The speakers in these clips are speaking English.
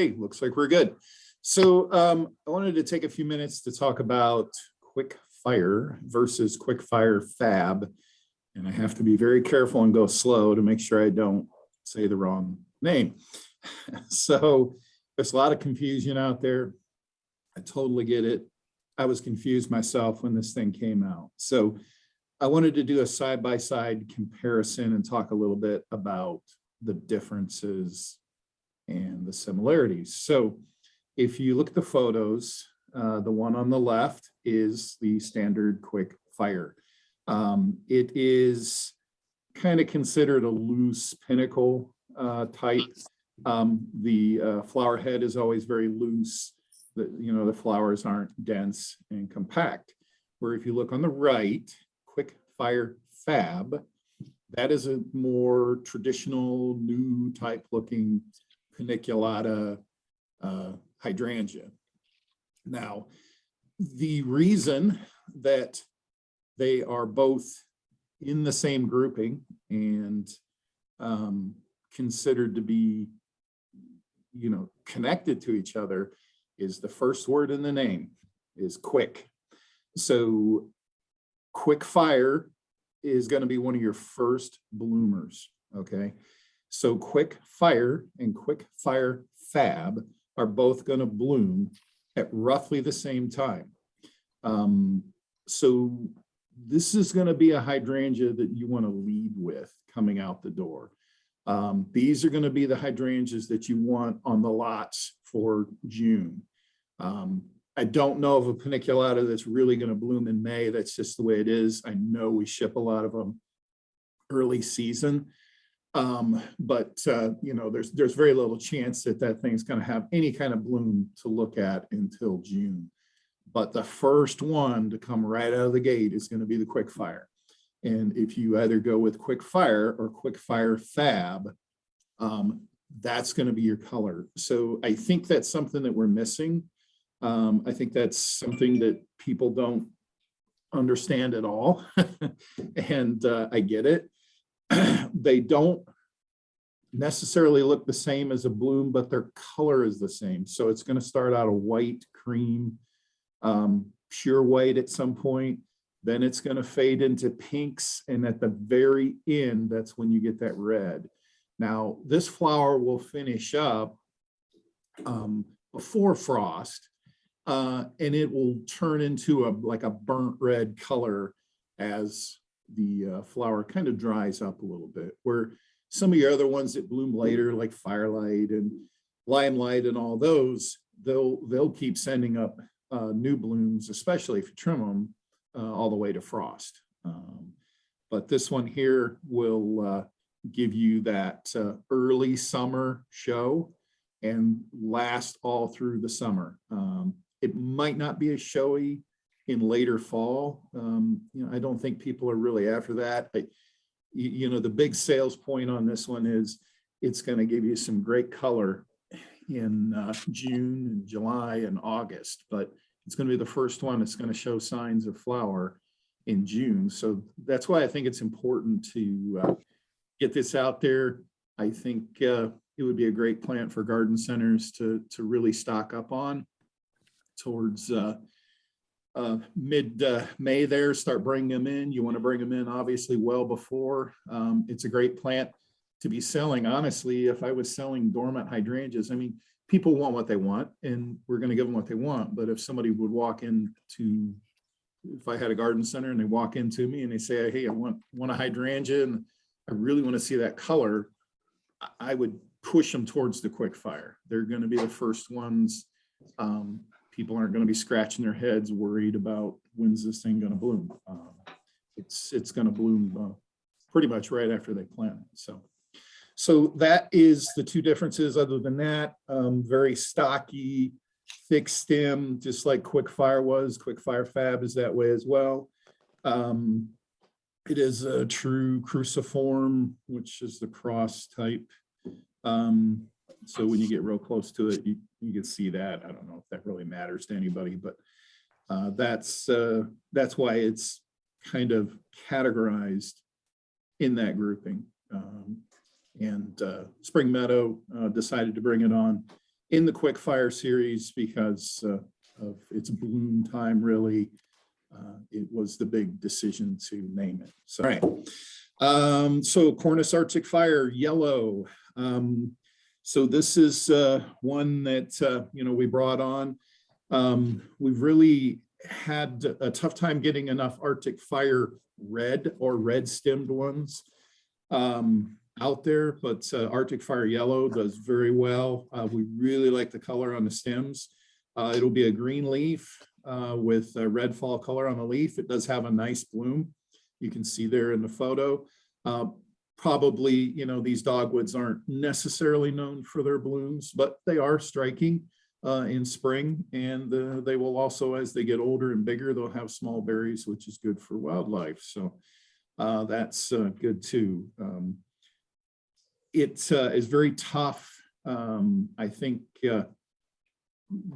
Hey, looks like we're good. So I wanted to take a few minutes to talk about quick fire versus quick fire fab. And I have to be very careful and go slow to make sure I don't say the wrong name. So there's a lot of confusion out there. I totally get it. I was confused myself when this thing came out. So I wanted to do a side-by-side comparison and talk a little bit about the differences and the similarities. So if you look at the photos, the one on the left is the standard quick fire. It is kind of considered a loose pinnacle type. The flower head is always very loose. The flowers aren't dense and compact. Where if you look on the right, quick fire fab, that is a more traditional, new type looking paniculata hydrangea. Now, the reason that they are both in the same grouping and considered to be, connected to each other is the first word in the name is quick. So quick fire is going to be one of your first bloomers, okay? So quick fire and quick fire fab are both going to bloom at roughly the same time. So this is going to be a hydrangea that you want to lead with coming out the door. These are going to be the hydrangeas that you want on the lots for June. I don't know of a paniculata that's really going to bloom in May. That's just the way it is. I know we ship a lot of them early season. But there's very little chance that thing's going to have any kind of bloom to look at until June. But the first one to come right out of the gate is going to be the quick fire. And if you either go with quick fire or quick fire fab, that's going to be your color. So I think that's something that we're missing. I think that's something that people don't understand at all. And I get it. They don't necessarily look the same as a bloom, but their color is the same. So it's going to start out a white, cream, pure white at some point. Then it's going to fade into pinks. And at the very end, that's when you get that red. Now, this flower will finish up before frost, and it will turn into like a burnt red color as the flower kind of dries up a little bit, where some of your other ones that bloom later, like Firelight and Limelight and all those, they'll keep sending up new blooms, especially if you trim them all the way to frost. But this one here will give you that early summer show and last all through the summer. It might not be as showy in later fall. I don't think people are really after that. The big sales point on this one is it's going to give you some great color in June and July and August, but it's going to be the first one that's going to show signs of flower in June. So that's why I think it's important to get this out there. I think it would be a great plant for garden centers to really stock up on towards mid-May there, start bringing them in. You want to bring them in obviously well before. It's a great plant to be selling. Honestly, if I was selling dormant hydrangeas, people want what they want and we're going to give them what they want. But if somebody would walk into, if I had a garden center and they walk into me and they say, hey, I want a hydrangea and I really want to see that color, I would push them towards the quick fire. They're going to be the first ones. People aren't going to be scratching their heads worried about when's this thing going to bloom. It's going to bloom pretty much right after they plant it. So that is the two differences. Other than that, very stocky, thick stem, just like quick fire was. Quick fire fab is that way as well. It is a true cruciform, which is the cross type. So when you get real close to it, you can see that. I don't know if that really matters to anybody, but that's why it's kind of categorized in that grouping. And Spring Meadow decided to bring it on in the quick fire series because of its bloom time, really. It was the big decision to name it. So, all right. So Cornus Arctic Fire Yellow. So this is one that, we brought on. We've really had a tough time getting enough Arctic Fire red or red stemmed ones out there, but Arctic Fire Yellow does very well. We really like the color on the stems. It'll be a green leaf with a red fall color on the leaf. It does have a nice bloom. You can see there in the photo. Probably, these dogwoods aren't necessarily known for their blooms, but they are striking in spring. And they will also, as they get older and bigger, they'll have small berries, which is good for wildlife. So that's good too. It is very tough. I think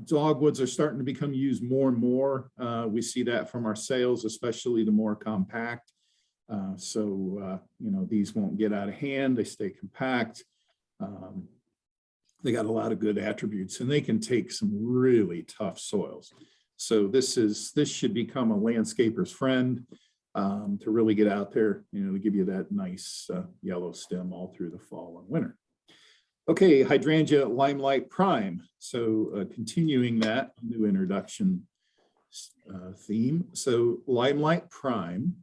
dogwoods are starting to become used more and more. We see that from our sales, especially the more compact. These won't get out of hand. They stay compact. They got a lot of good attributes, and they can take some really tough soils. So this should become a landscaper's friend to really get out there, to give you that nice yellow stem all through the fall and winter. Okay, Hydrangea Limelight Prime. So continuing that new introduction theme. So Limelight Prime,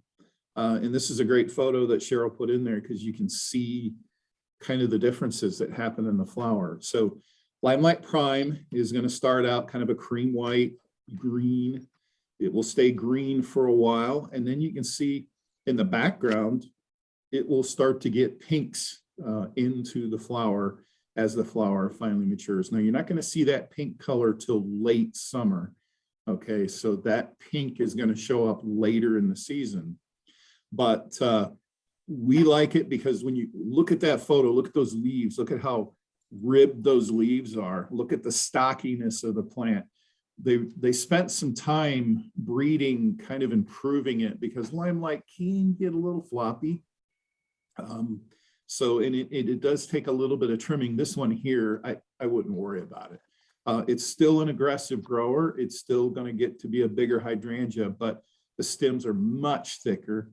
and this is a great photo that Cheryl put in there because you can see kind of the differences that happen in the flower. So Limelight Prime is going to start out kind of a cream white, green. It will stay green for a while, and then you can see in the background, it will start to get pinks into the flower as the flower finally matures. Now, you're not going to see that pink color till late summer. Okay, so that pink is going to show up later in the season. But we like it because when you look at that photo, look at those leaves, look at how ribbed those leaves are. Look at the stockiness of the plant. They spent some time breeding, kind of improving it because limelight can get a little floppy. So it does take a little bit of trimming. This one here, I wouldn't worry about it. It's still an aggressive grower. It's still going to get to be a bigger hydrangea, but the stems are much thicker.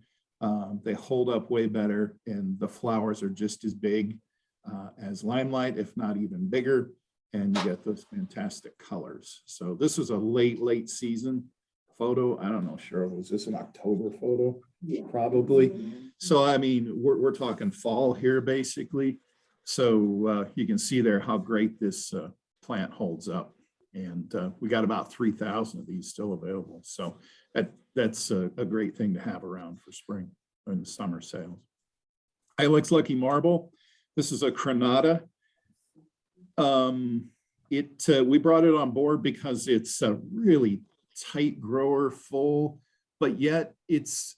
They hold up way better, and the flowers are just as big as limelight, if not even bigger. And you get those fantastic colors. So this was a late season photo. I don't know, Cheryl, was this an October photo? Yeah. Probably. So, I mean, we're talking fall here, basically. So you can see there how great this plant holds up. And we got about 3,000 of these still available. So that's a great thing to have around for spring and summer sales. Ilex Lucky Marble. This is a Crenata. We brought it on board because it's a really tight grower, full, but yet it's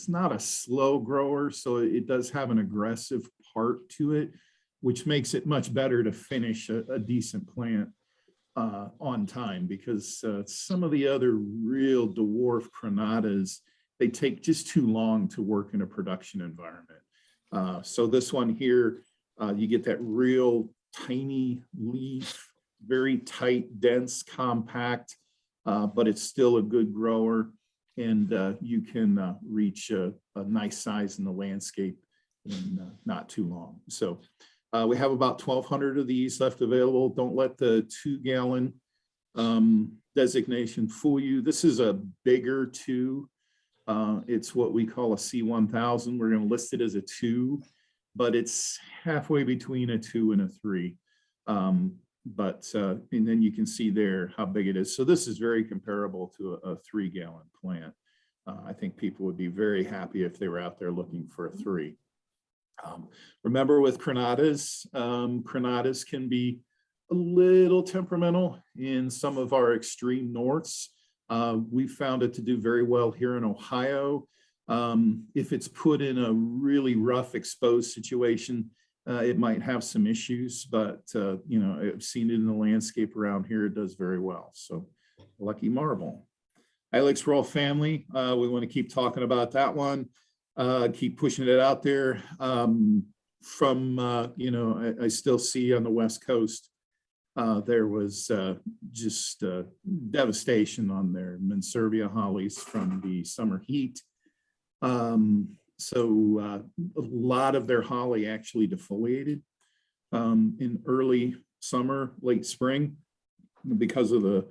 not a slow grower, so it does have an aggressive part to it, which makes it much better to finish a decent plant on time, because some of the other real dwarf Crenatas, they take just too long to work in a production environment. So this one here, you get that real tiny leaf, very tight, dense, compact, but it's still a good grower, and you can reach a nice size in the landscape in not too long. So we have about 1,200 of these left available. Don't let the 2-gallon designation fool you. This is a bigger 2. It's what we call a C1000. We're going to list it as a 2, but it's halfway between a 2 and a 3. And then you can see there how big it is. So this is very comparable to a 3-gallon plant. I think people would be very happy if they were out there looking for a 3. Remember, with Crenatas, Crenatas can be a little temperamental in some of our extreme norths. We found it to do very well here in Ohio. If it's put in a really rough exposed situation, it might have some issues, but I've seen it in the landscape around here. It does very well. So Lucky Marble. Ilex Royal Family, we want to keep talking about that one. Keep pushing it out there. I still see on the West Coast there was just devastation on their Mansurvia hollies from the summer heat. So a lot of their holly actually defoliated in early summer, late spring, because of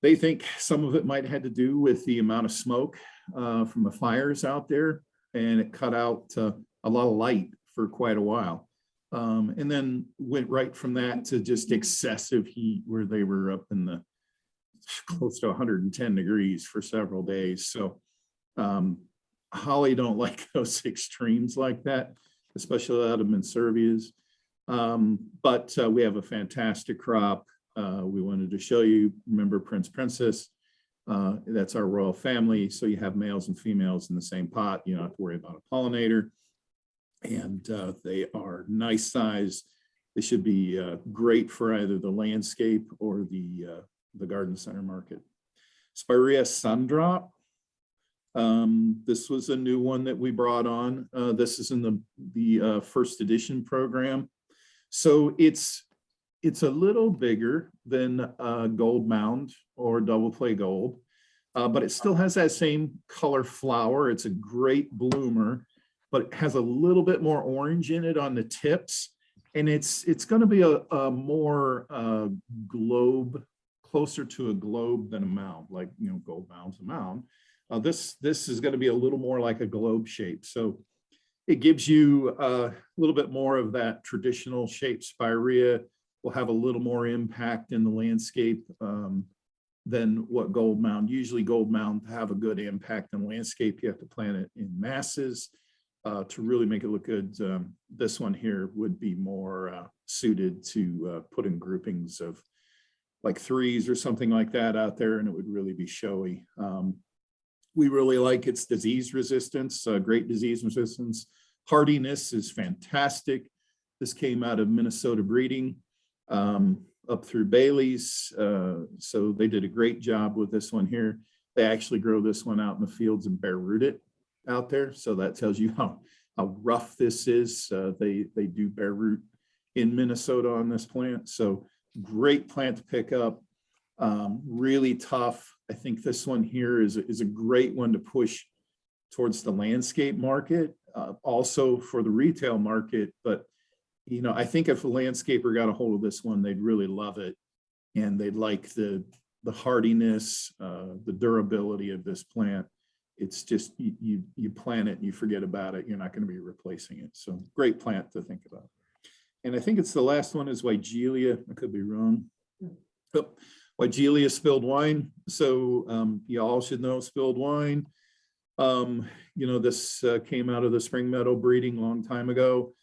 they think some of it might have had to do with the amount of smoke from the fires out there, and it cut out a lot of light for quite a while. And then went right from that to just excessive heat, where they were up in the close to 110 degrees for several days. So holly don't like those extremes like that, especially out of Mansurvias. But we have a fantastic crop. We wanted to show you, remember Prince Princess, that's our royal family. So you have males and females in the same pot. You don't have to worry about a pollinator. And they are nice size. They should be great for either the landscape or the garden center market. Spirea Sundrop. This was a new one that we brought on. This is in the first edition program. So it's a little bigger than Gold Mound or Double Play Gold, but it still has that same color flower. It's a great bloomer, but it has a little bit more orange in it on the tips. And it's going to be a more globe, closer to a globe than a mound, like, Gold Mound's a mound. This is going to be a little more like a globe shape. So it gives you a little bit more of that traditional shape. Spirea will have a little more impact in the landscape than what Gold Mound. Usually Gold Mound have a good impact in landscape. You have to plant it in masses to really make it look good. This one here would be more suited to put in groupings of like threes or something like that out there, and it would really be showy. We really like its disease resistance, great disease resistance. Hardiness is fantastic. This came out of Minnesota breeding up through Bailey's. So they did a great job with this one here. They actually grow this one out in the fields and bare root it out there. So that tells you how rough this is. They do bare root in Minnesota on this plant. So great plant to pick up. Really tough. I think this one here is a great one to push towards the landscape market, also for the retail market. But, I think if a landscaper got a hold of this one, they'd really love it. And they'd like the hardiness, the durability of this plant. It's just, you plant it and you forget about it. You're not going to be replacing it. So great plant to think about. And I think it's the last one is Weigelia. I could be wrong. Oh, Weigelia spilled wine. So you all should know spilled wine. This came out of the Spring Meadow breeding a long time ago.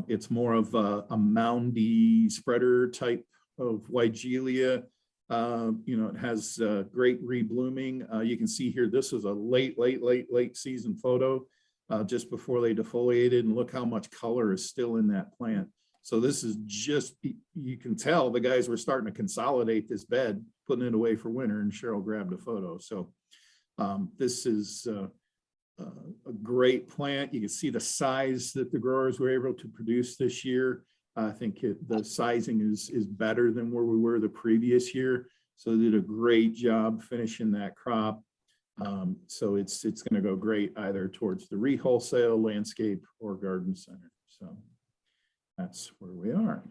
It's more of a moundy spreader type of Weigelia. It has great reblooming. You can see here, this is a late season photo just before they defoliated, and look how much color is still in that plant. So this is just, you can tell the guys were starting to consolidate this bed, putting it away for winter, and Cheryl grabbed a photo. So this is a great plant. You can see the size that the growers were able to produce this year. I think the sizing is better than where we were the previous year. So they did a great job finishing that crop. So it's going to go great either towards the re-wholesale, landscape, or garden center. So that's where we are.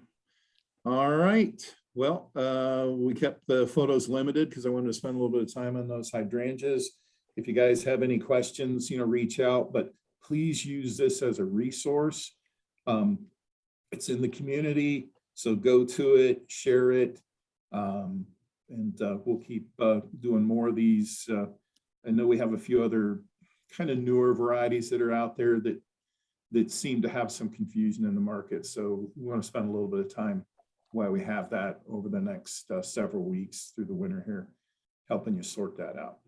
All right. Well, we kept the photos limited because I wanted to spend a little bit of time on those hydrangeas. If you guys have any questions, reach out, but please use this as a resource. It's in the community, so go to it, share it, and we'll keep doing more of these. I know we have a few other kind of newer varieties that are out there that seem to have some confusion in the market. So we want to spend a little bit of time while we have that over the next several weeks through the winter here, helping you sort that out.